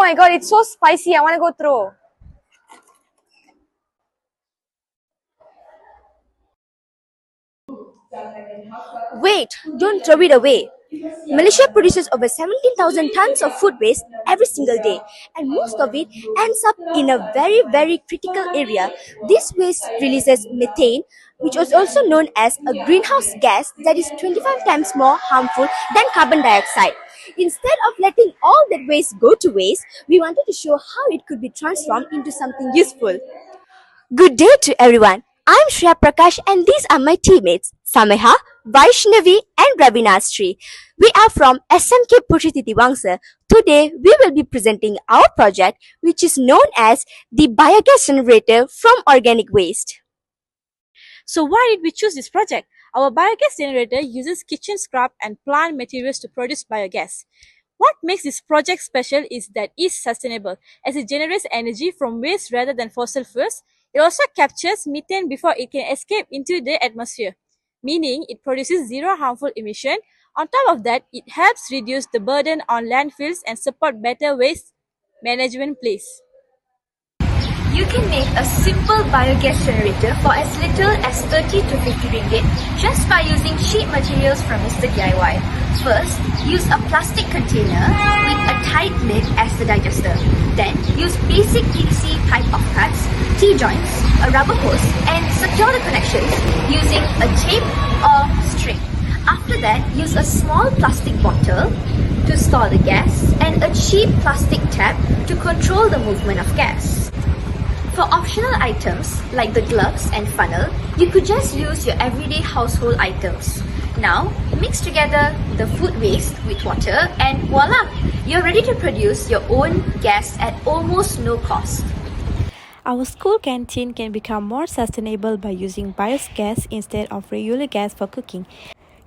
my god, it's so spicy. I want to go throw. Wait, don't throw it away. Malaysia produces over 17,000 tons of food waste every single day, and most of it ends up in a very, very critical area. This waste releases methane, which is also known as a greenhouse gas that is 25 times more harmful than carbon dioxide. Instead of letting all that waste go to waste, we wanted to show how it could be transformed into something useful. Good day to everyone. I'm Shreya Prakash and these are my teammates Sameha, Vaishnavi and Ravinastri. We are from SMK Puteri Titiwangsa. Today we will be presenting our project which is known as the Biogas generator from organic waste. So why did we choose this project? Our biogas generator uses kitchen scrap and plant materials to produce biogas. What makes this project special is that it's sustainable, as it generates energy from waste rather than fossil fuels. It also captures methane before it can escape into the atmosphere, meaning it produces zero harmful emission. On top of that, it helps reduce the burden on landfills and support better waste management place. You can make a simple biogas generator for as little as 30 to 50 ringgit just by using cheap materials from Mr. DIY. First, use a plastic container with a tight lid as the digester. Then, use basic PVC pipe of cuts, T-joints, a rubber hose and secure the connections using a tape or string. After that, use a small plastic bottle to store the gas and a cheap plastic tap to control the movement of gas. For optional items like the gloves and funnel, you could just use your everyday household items. Now, mix together the food waste with water and voila! You're ready to produce your own gas at almost no cost. Our school canteen can become more sustainable by using biogas instead of regular gas for cooking.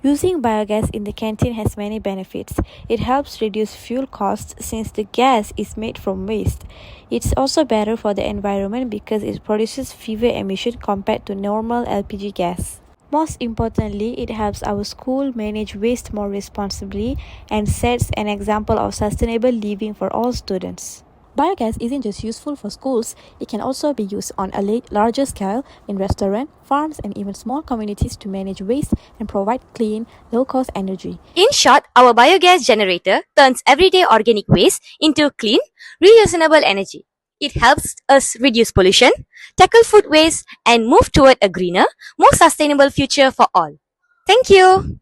Using biogas in the canteen has many benefits. It helps reduce fuel costs since the gas is made from waste. It's also better for the environment because it produces fewer emissions compared to normal LPG gas. Most importantly, it helps our school manage waste more responsibly and sets an example of sustainable living for all students. Biogas isn't just useful for schools, it can also be used on a larger scale in restaurants, farms, and even small communities to manage waste and provide clean, low-cost energy. In short, our biogas generator turns everyday organic waste into clean, reusable energy. It helps us reduce pollution, tackle food waste, and move toward a greener, more sustainable future for all. Thank you.